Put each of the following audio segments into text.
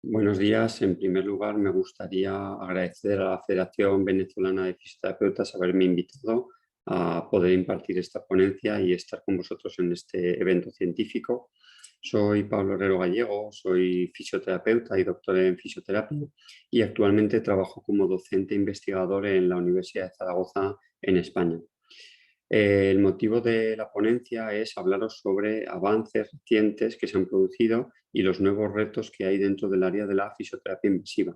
Buenos días. En primer lugar, me gustaría agradecer a la Federación Venezolana de Fisioterapeutas haberme invitado a poder impartir esta ponencia y estar con vosotros en este evento científico. Soy Pablo Herrero Gallego, soy fisioterapeuta y doctor en fisioterapia y actualmente trabajo como docente investigador en la Universidad de Zaragoza, en España. El motivo de la ponencia es hablaros sobre avances recientes que se han producido y los nuevos retos que hay dentro del área de la fisioterapia invasiva.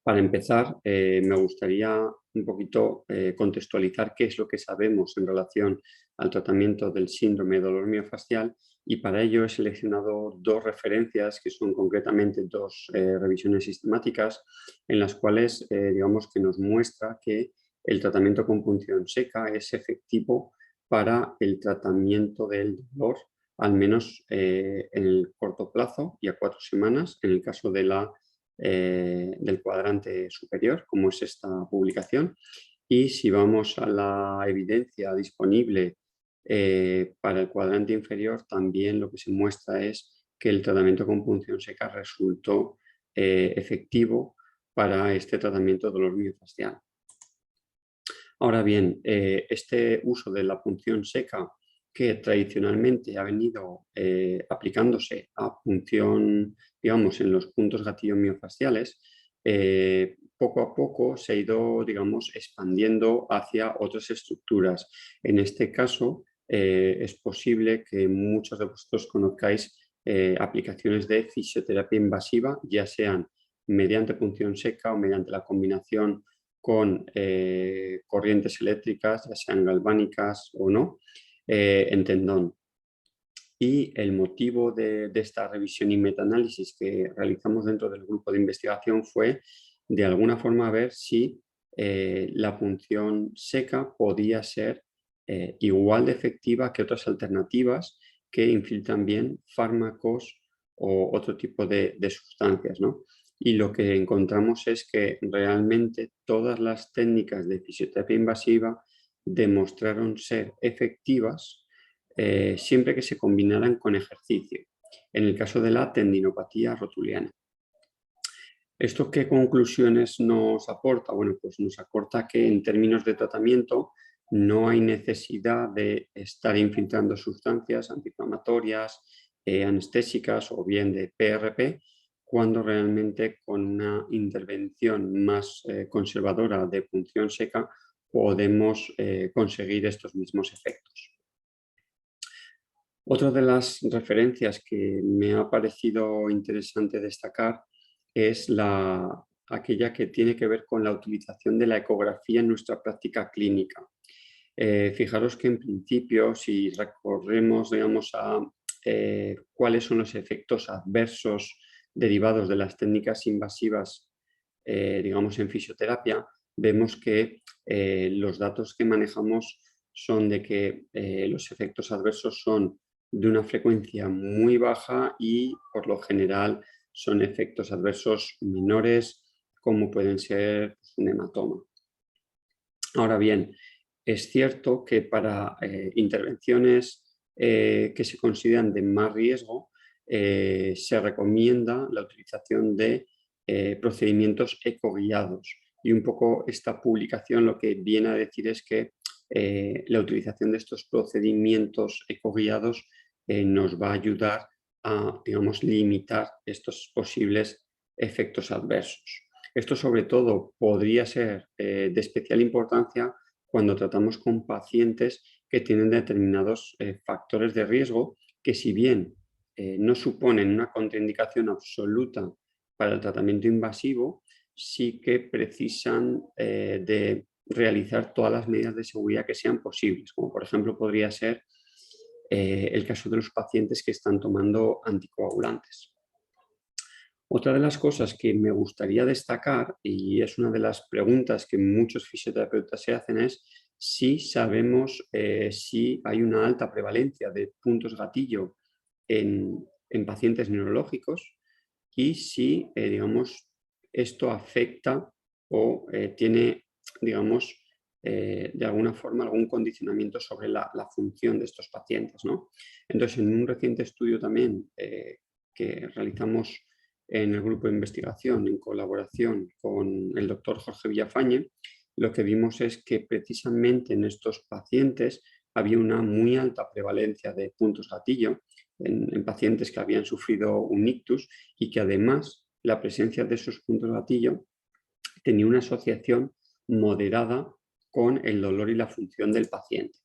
Para empezar, me gustaría un poquito contextualizar qué es lo que sabemos en relación al tratamiento del síndrome de dolor miofascial, y para ello he seleccionado dos referencias que son concretamente dos revisiones sistemáticas en las cuales digamos que nos muestra que el tratamiento con punción seca es efectivo para el tratamiento del dolor, al menos en el corto plazo y a 4 semanas, en el caso de del cuadrante superior, como es esta publicación. Y si vamos a la evidencia disponible para el cuadrante inferior, también lo que se muestra es que el tratamiento con punción seca resultó efectivo para este tratamiento de dolor miofascial. Ahora bien, este uso de la punción seca, que tradicionalmente ha venido aplicándose a punción, digamos, en los puntos gatillo miofasciales, poco a poco se ha ido, digamos, expandiendo hacia otras estructuras. En este caso, es posible que muchos de vosotros conozcáis aplicaciones de fisioterapia invasiva, ya sean mediante punción seca o mediante la combinación con corrientes eléctricas, ya sean galvánicas o no, en tendón. Y el motivo de esta revisión y metaanálisis que realizamos dentro del grupo de investigación fue, de alguna forma, ver si la punción seca podía ser igual de efectiva que otras alternativas que infiltran bien fármacos o otro tipo de sustancias, ¿no? Y lo que encontramos es que realmente todas las técnicas de fisioterapia invasiva demostraron ser efectivas siempre que se combinaran con ejercicio, en el caso de la tendinopatía rotuliana. ¿Esto qué conclusiones nos aporta? Bueno, pues nos aporta que en términos de tratamiento no hay necesidad de estar infiltrando sustancias antiinflamatorias, anestésicas o bien de PRP, cuando realmente con una intervención más conservadora de punción seca podemos conseguir estos mismos efectos. Otra de las referencias que me ha parecido interesante destacar es aquella que tiene que ver con la utilización de la ecografía en nuestra práctica clínica. Fijaros que en principio, si recorremos, digamos, a cuáles son los efectos adversos derivados de las técnicas invasivas, digamos, en fisioterapia, vemos que los datos que manejamos son de que los efectos adversos son de una frecuencia muy baja y por lo general son efectos adversos menores, como pueden ser un hematoma. Ahora bien, es cierto que para intervenciones que se consideran de más riesgo, se recomienda la utilización de procedimientos ecoguiados. Y un poco esta publicación lo que viene a decir es que la utilización de estos procedimientos ecoguiados nos va a ayudar a, digamos, limitar estos posibles efectos adversos. Esto sobre todo podría ser de especial importancia cuando tratamos con pacientes que tienen determinados factores de riesgo que, si bien no suponen una contraindicación absoluta para el tratamiento invasivo, sí que precisan de realizar todas las medidas de seguridad que sean posibles, como por ejemplo podría ser el caso de los pacientes que están tomando anticoagulantes. Otra de las cosas que me gustaría destacar, y es una de las preguntas que muchos fisioterapeutas se hacen, es si sabemos si hay una alta prevalencia de puntos gatillo en pacientes neurológicos y si, digamos, esto afecta o tiene, digamos, de alguna forma algún condicionamiento sobre la función de estos pacientes, ¿no? Entonces, en un reciente estudio también que realizamos en el grupo de investigación en colaboración con el doctor Jorge Villafañe, lo que vimos es que precisamente en estos pacientes había una muy alta prevalencia de puntos gatillo en pacientes que habían sufrido un ictus y que además la presencia de esos puntos gatillo tenía una asociación moderada con el dolor y la función del paciente.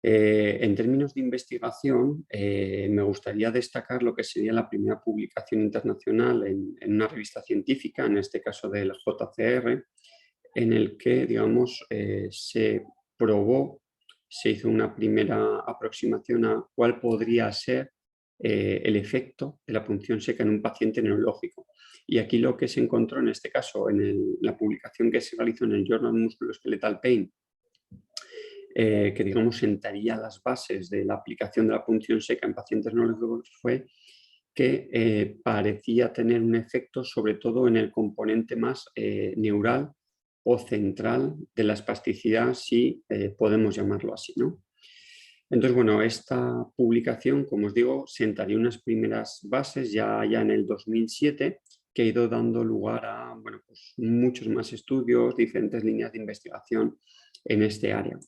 En términos de investigación, me gustaría destacar lo que sería la primera publicación internacional en una revista científica, en este caso del JCR, en el que, digamos, se probó, se hizo una primera aproximación a cuál podría ser el efecto de la punción seca en un paciente neurológico. Y aquí lo que se encontró en este caso, en la publicación que se realizó en el Journal Musculoskeletal Pain, que digamos sentaría las bases de la aplicación de la punción seca en pacientes neurológicos, fue que parecía tener un efecto sobre todo en el componente más neural o central de la espasticidad, si podemos llamarlo así, ¿no? Entonces, bueno, esta publicación, como os digo, sentaría unas primeras bases ya en el 2007, que ha ido dando lugar a, bueno, pues muchos más estudios, diferentes líneas de investigación en este área.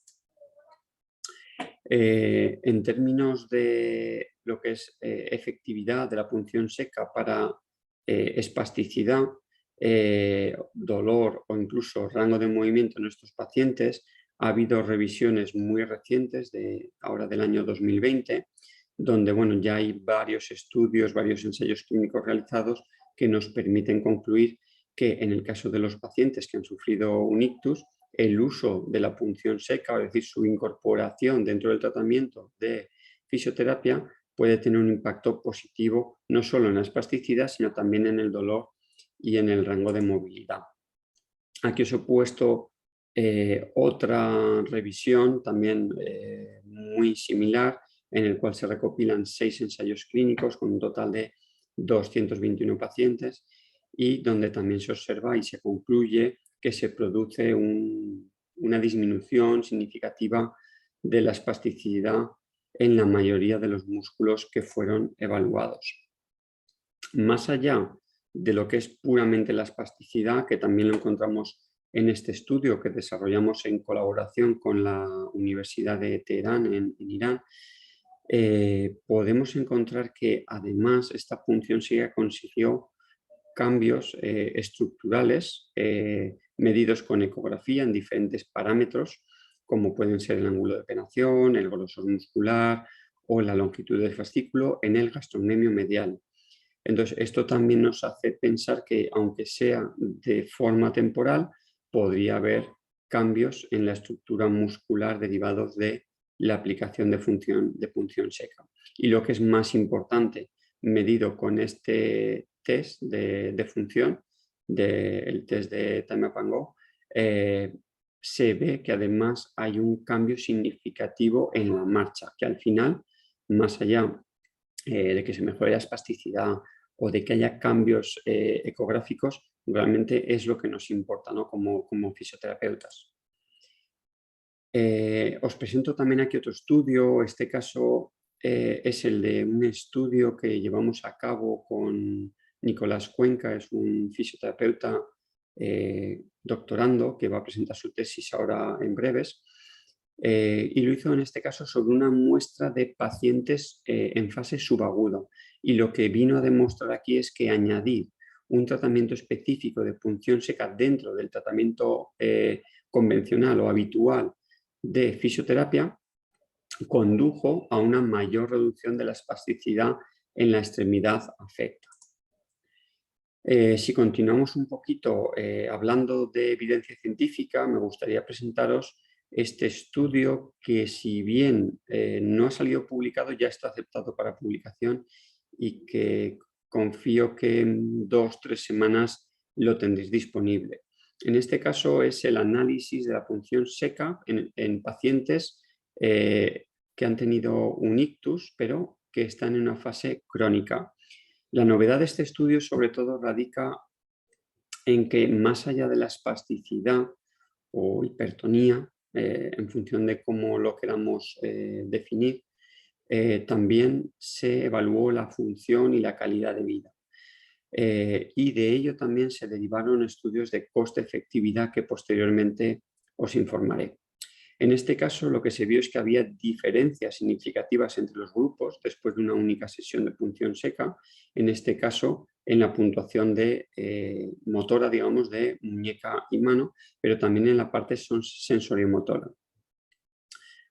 En términos de lo que es efectividad de la punción seca para espasticidad, dolor o incluso rango de movimiento en estos pacientes, ha habido revisiones muy recientes, ahora del año 2020, donde bueno, ya hay varios estudios, varios ensayos clínicos realizados que nos permiten concluir que en el caso de los pacientes que han sufrido un ictus, el uso de la punción seca, es decir, su incorporación dentro del tratamiento de fisioterapia, puede tener un impacto positivo no solo en la espasticidad, sino también en el dolor y en el rango de movilidad. Aquí os he puesto otra revisión también muy similar, en el cual se recopilan 6 ensayos clínicos con un total de 221 pacientes y donde también se observa y se concluye que se produce una disminución significativa de la espasticidad en la mayoría de los músculos que fueron evaluados. Más allá de lo que es puramente la espasticidad, que también lo encontramos en este estudio que desarrollamos en colaboración con la Universidad de Teherán en Irán, podemos encontrar que además esta punción seca consiguió cambios estructurales medidos con ecografía en diferentes parámetros, como pueden ser el ángulo de penetración, el grosor muscular o la longitud del fascículo en el gastrocnemio medial. Entonces, esto también nos hace pensar que, aunque sea de forma temporal, podría haber cambios en la estructura muscular derivados de la aplicación de punción seca. Y lo que es más importante, medido con este test de función, el test de Time Up and Go, se ve que además hay un cambio significativo en la marcha, que al final, más allá de que se mejore la espasticidad o de que haya cambios ecográficos, realmente es lo que nos importa, ¿no? como fisioterapeutas. Os presento también aquí otro estudio. Este caso es el de un estudio que llevamos a cabo con Nicolás Cuenca, es un fisioterapeuta doctorando que va a presentar su tesis ahora en breves. Y lo hizo en este caso sobre una muestra de pacientes en fase subaguda. Y lo que vino a demostrar aquí es que añadir un tratamiento específico de punción seca dentro del tratamiento convencional o habitual de fisioterapia condujo a una mayor reducción de la espasticidad en la extremidad afecta. Si continuamos un poquito hablando de evidencia científica, me gustaría presentaros este estudio que, si bien no ha salido publicado, ya está aceptado para publicación y que confío que en 2 o 3 semanas lo tendréis disponible. En este caso es el análisis de la punción seca en pacientes que han tenido un ictus, pero que están en una fase crónica. La novedad de este estudio sobre todo radica en que, más allá de la espasticidad o hipertonía, en función de cómo lo queramos definir, también se evaluó la función y la calidad de vida. Y de ello también se derivaron estudios de coste-efectividad que posteriormente os informaré. En este caso, lo que se vio es que había diferencias significativas entre los grupos después de una única sesión de punción seca, en este caso en la puntuación de motora, digamos, de muñeca y mano, pero también en la parte sensoriomotora.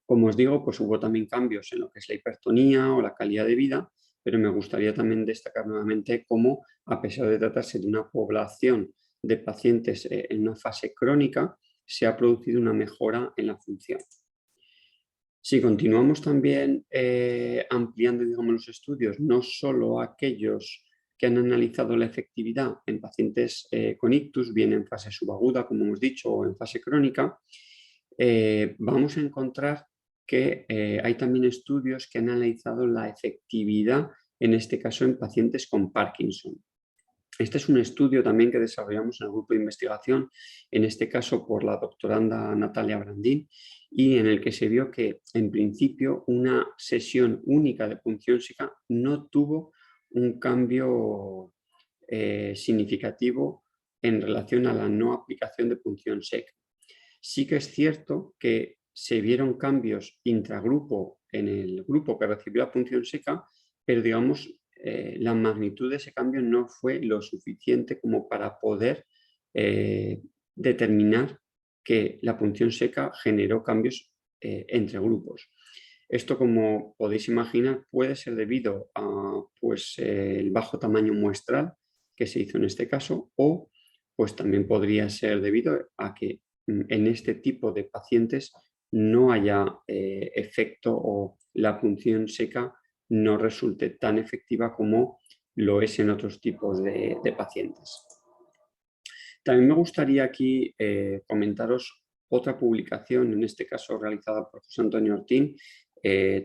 Como os digo, pues hubo también cambios en lo que es la hipertonía o la calidad de vida, pero me gustaría también destacar nuevamente cómo, a pesar de tratarse de una población de pacientes en una fase crónica, se ha producido una mejora en la función. Si continuamos también ampliando, digamos, los estudios, no solo aquellos que han analizado la efectividad en pacientes con ictus, bien en fase subaguda, como hemos dicho, o en fase crónica, vamos a encontrar que hay también estudios que han analizado la efectividad, en este caso en pacientes con Parkinson. Este es un estudio también que desarrollamos en el grupo de investigación, en este caso por la doctoranda Natalia Brandín, y en el que se vio que en principio una sesión única de punción seca no tuvo un cambio significativo en relación a la no aplicación de punción seca. Sí que es cierto que se vieron cambios intragrupo en el grupo que recibió la punción seca, pero digamos la magnitud de ese cambio no fue lo suficiente como para poder determinar que la punción seca generó cambios entre grupos. Esto, como podéis imaginar, puede ser debido a el bajo tamaño muestral que se hizo en este caso, o pues también podría ser debido a que en este tipo de pacientes no haya efecto o la punción seca no resulte tan efectiva como lo es en otros tipos de pacientes. También me gustaría aquí comentaros otra publicación, en este caso realizada por José Antonio Ortín,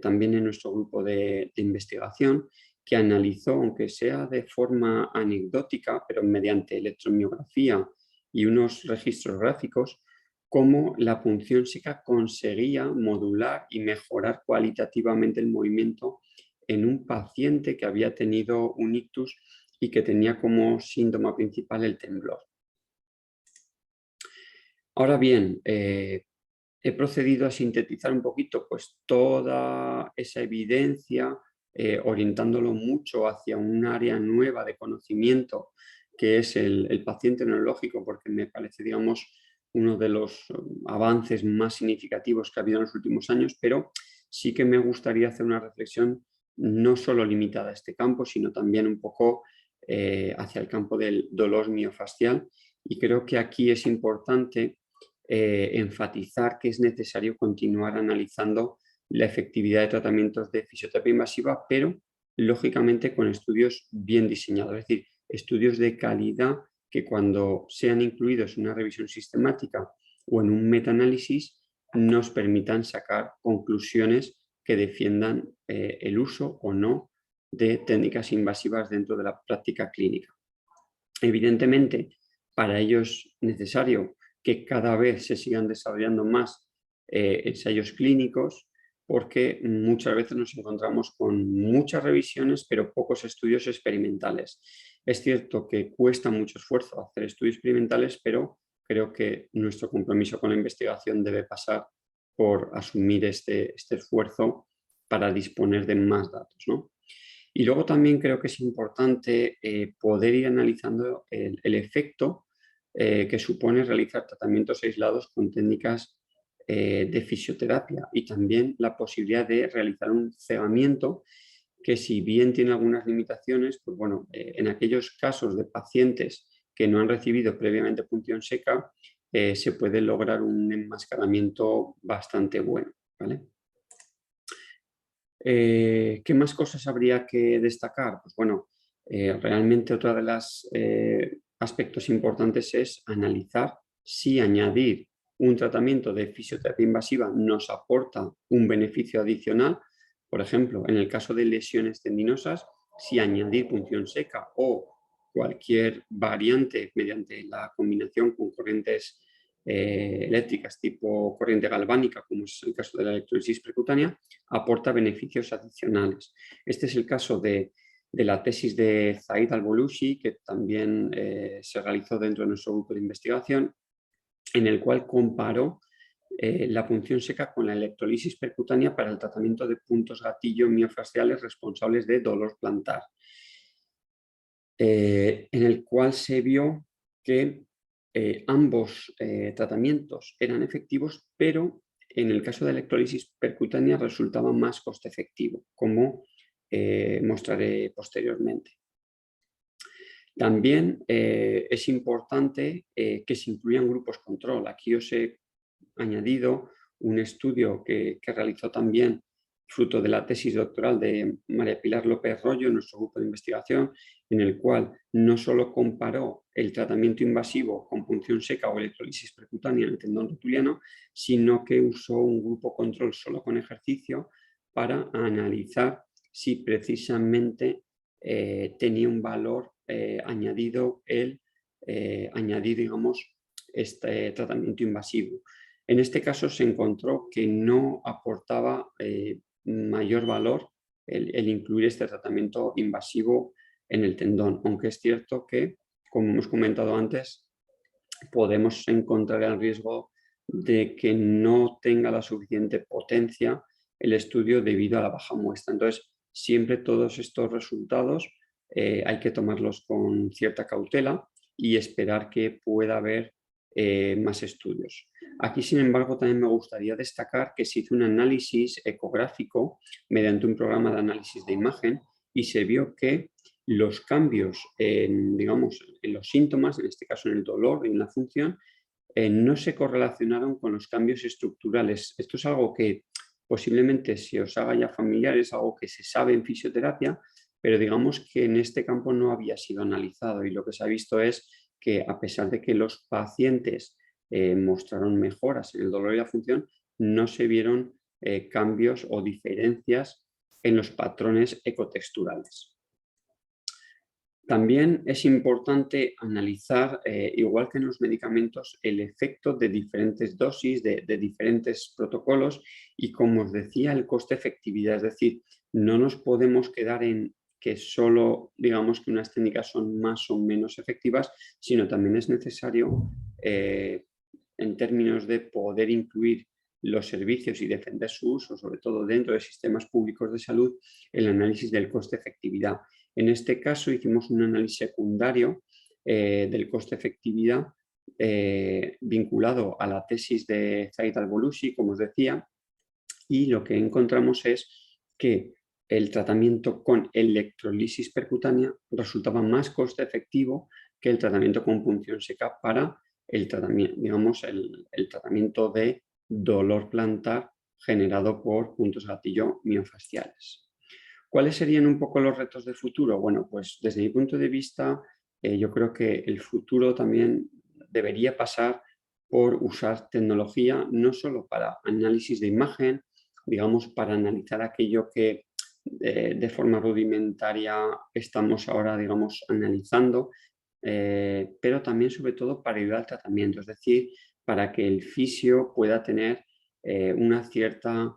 también en nuestro grupo de investigación, que analizó, aunque sea de forma anecdótica, pero mediante electromiografía y unos registros gráficos, cómo la punción seca conseguía modular y mejorar cualitativamente el movimiento en un paciente que había tenido un ictus y que tenía como síntoma principal el temblor. Ahora bien, he procedido a sintetizar un poquito pues, toda esa evidencia, orientándolo mucho hacia un área nueva de conocimiento, que es el paciente neurológico, porque me parece, digamos, uno de los avances más significativos que ha habido en los últimos años, pero sí que me gustaría hacer una reflexión no solo limitada a este campo, sino también un poco hacia el campo del dolor miofascial, y creo que aquí es importante enfatizar que es necesario continuar analizando la efectividad de tratamientos de fisioterapia invasiva, pero lógicamente con estudios bien diseñados, es decir, estudios de calidad que cuando sean incluidos en una revisión sistemática o en un metaanálisis nos permitan sacar conclusiones que defiendan el uso o no de técnicas invasivas dentro de la práctica clínica. Evidentemente, para ello es necesario que cada vez se sigan desarrollando más ensayos clínicos, porque muchas veces nos encontramos con muchas revisiones, pero pocos estudios experimentales. Es cierto que cuesta mucho esfuerzo hacer estudios experimentales, pero creo que nuestro compromiso con la investigación debe pasar por asumir este esfuerzo para disponer de más datos, ¿no? Y luego también creo que es importante poder ir analizando el efecto que supone realizar tratamientos aislados con técnicas de fisioterapia y también la posibilidad de realizar un cegamiento que, si bien tiene algunas limitaciones, pues bueno, en aquellos casos de pacientes que no han recibido previamente punción seca, se puede lograr un enmascaramiento bastante bueno, ¿vale? ¿Qué más cosas habría que destacar? Pues bueno, realmente otro de los aspectos importantes es analizar si añadir un tratamiento de fisioterapia invasiva nos aporta un beneficio adicional. Por ejemplo, en el caso de lesiones tendinosas, si añadir punción seca o cualquier variante mediante la combinación con corrientes eléctricas tipo corriente galvánica, como es el caso de la electrólisis percutánea, aporta beneficios adicionales. Este es el caso de la tesis de Zaid Al-Bolushi, que también se realizó dentro de nuestro grupo de investigación, en el cual comparó la punción seca con la electrolisis percutánea para el tratamiento de puntos gatillo miofasciales responsables de dolor plantar, en el cual se vio que ambos tratamientos eran efectivos, pero en el caso de electrolisis percutánea resultaba más coste efectivo, como mostraré posteriormente. También es importante que se incluyan grupos control. Aquí os he añadido un estudio que realizó también fruto de la tesis doctoral de María Pilar López Rollo, en nuestro grupo de investigación, en el cual no solo comparó el tratamiento invasivo con punción seca o electrolisis percutánea en el tendón rotuliano, sino que usó un grupo control solo con ejercicio para analizar si precisamente tenía un valor añadido digamos, este tratamiento invasivo. En este caso se encontró que no aportaba mayor valor el incluir este tratamiento invasivo en el tendón, aunque es cierto que, como hemos comentado antes, podemos encontrar el riesgo de que no tenga la suficiente potencia el estudio debido a la baja muestra. Entonces, siempre todos estos resultados hay que tomarlos con cierta cautela y esperar que pueda haber más estudios. Aquí, sin embargo, también me gustaría destacar que se hizo un análisis ecográfico mediante un programa de análisis de imagen y se vio que los cambios digamos, en los síntomas, en este caso en el dolor, en la función, no se correlacionaron con los cambios estructurales. Esto es algo que posiblemente se os haga ya familiar, es algo que se sabe en fisioterapia, pero digamos que en este campo no había sido analizado y lo que se ha visto es que a pesar de que los pacientes mostraron mejoras en el dolor y la función, no se vieron cambios o diferencias en los patrones ecotexturales. También es importante analizar, igual que en los medicamentos, el efecto de diferentes dosis, de diferentes protocolos y, como os decía, el coste-efectividad. Es decir, no nos podemos quedar en que solo digamos que unas técnicas son más o menos efectivas, sino también es necesario, en términos de poder incluir los servicios y defender su uso, sobre todo dentro de sistemas públicos de salud, el análisis del coste-efectividad. En este caso hicimos un análisis secundario del coste-efectividad vinculado a la tesis de Zaid Al-Bolushi, como os decía, y lo que encontramos es que el tratamiento con electrolisis percutánea resultaba más coste efectivo que el tratamiento con punción seca para el tratamiento, digamos, el tratamiento de dolor plantar generado por puntos gatillo miofasciales. ¿Cuáles serían un poco los retos de futuro? Bueno, pues desde mi punto de vista, yo creo que el futuro también debería pasar por usar tecnología no solo para análisis de imagen, digamos, para analizar aquello que de forma rudimentaria estamos ahora, digamos, analizando, pero también sobre todo para ayudar al tratamiento, es decir, para que el fisio pueda tener una cierta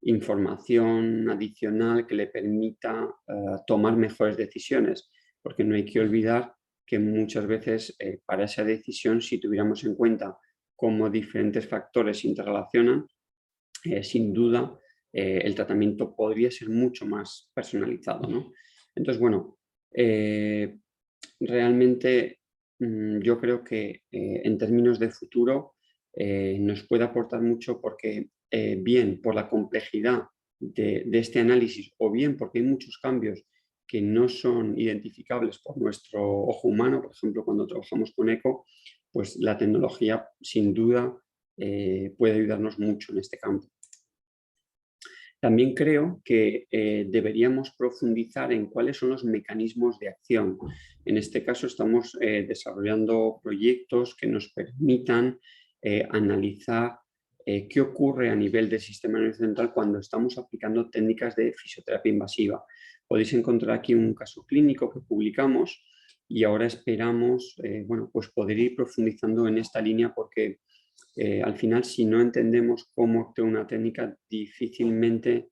información adicional que le permita tomar mejores decisiones, porque no hay que olvidar que muchas veces para esa decisión, si tuviéramos en cuenta cómo diferentes factores se interrelacionan, sin duda el tratamiento podría ser mucho más personalizado, ¿no? Entonces, bueno, realmente yo creo que en términos de futuro nos puede aportar mucho porque bien por la complejidad de este análisis o bien porque hay muchos cambios que no son identificables por nuestro ojo humano, por ejemplo, cuando trabajamos con eco, pues la tecnología sin duda puede ayudarnos mucho en este campo. También creo que deberíamos profundizar en cuáles son los mecanismos de acción. En este caso estamos desarrollando proyectos que nos permitan analizar qué ocurre a nivel del sistema nervioso central cuando estamos aplicando técnicas de fisioterapia invasiva. Podéis encontrar aquí un caso clínico que publicamos y ahora esperamos bueno, pues poder ir profundizando en esta línea porque al final, si no entendemos cómo actúa una técnica, difícilmente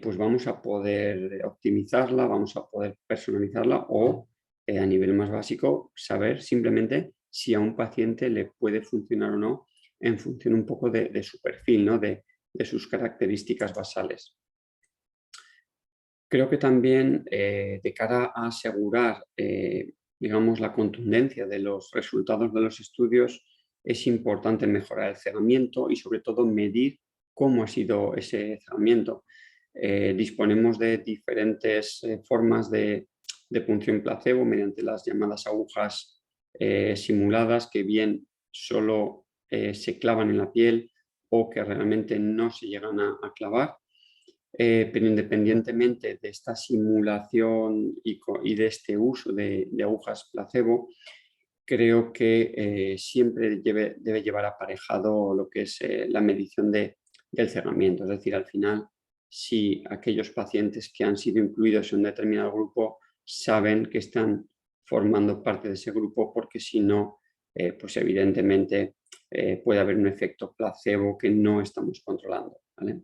pues vamos a poder optimizarla, vamos a poder personalizarla o a nivel más básico saber simplemente si a un paciente le puede funcionar o no en función un poco de su perfil, ¿no? de sus características basales. Creo que también de cara a asegurar digamos, la contundencia de los resultados de los estudios, es importante mejorar el cegamiento y sobre todo medir cómo ha sido ese cegamiento. Disponemos de diferentes formas de punción placebo mediante las llamadas agujas simuladas que bien solo se clavan en la piel o que realmente no se llegan a clavar. Pero independientemente de esta simulación y de este uso de agujas placebo, creo que siempre debe llevar aparejado lo que es la medición del cegamiento. Es decir, al final, si aquellos pacientes que han sido incluidos en un determinado grupo saben que están formando parte de ese grupo, porque si no, pues evidentemente puede haber un efecto placebo que no estamos controlando, ¿vale?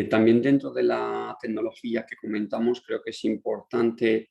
También dentro de la tecnología que comentamos, creo que es importante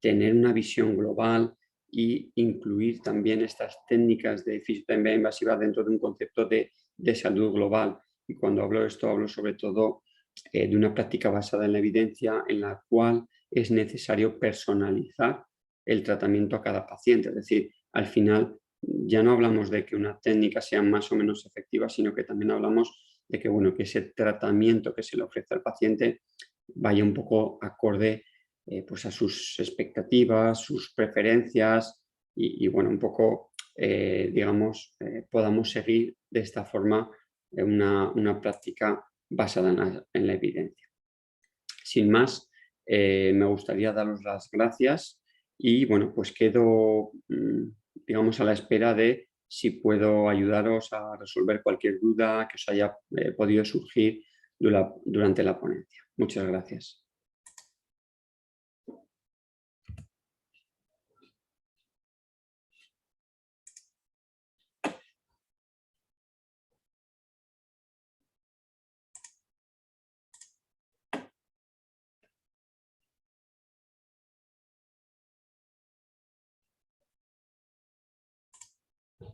tener una visión global e incluir también estas técnicas de fisioterapia invasiva dentro de un concepto de salud global. Y cuando hablo de esto, hablo sobre todo de una práctica basada en la evidencia en la cual es necesario personalizar el tratamiento a cada paciente. Es decir, al final ya no hablamos de que una técnica sea más o menos efectiva, sino que también hablamos de que, bueno, que ese tratamiento que se le ofrece al paciente vaya un poco acorde pues a sus expectativas, sus preferencias y bueno, un poco, digamos, podamos seguir de esta forma una práctica basada en la evidencia. Sin más, me gustaría daros las gracias y bueno, pues quedo, digamos, a la espera de si puedo ayudaros a resolver cualquier duda que os haya podido surgir durante la ponencia. Muchas gracias.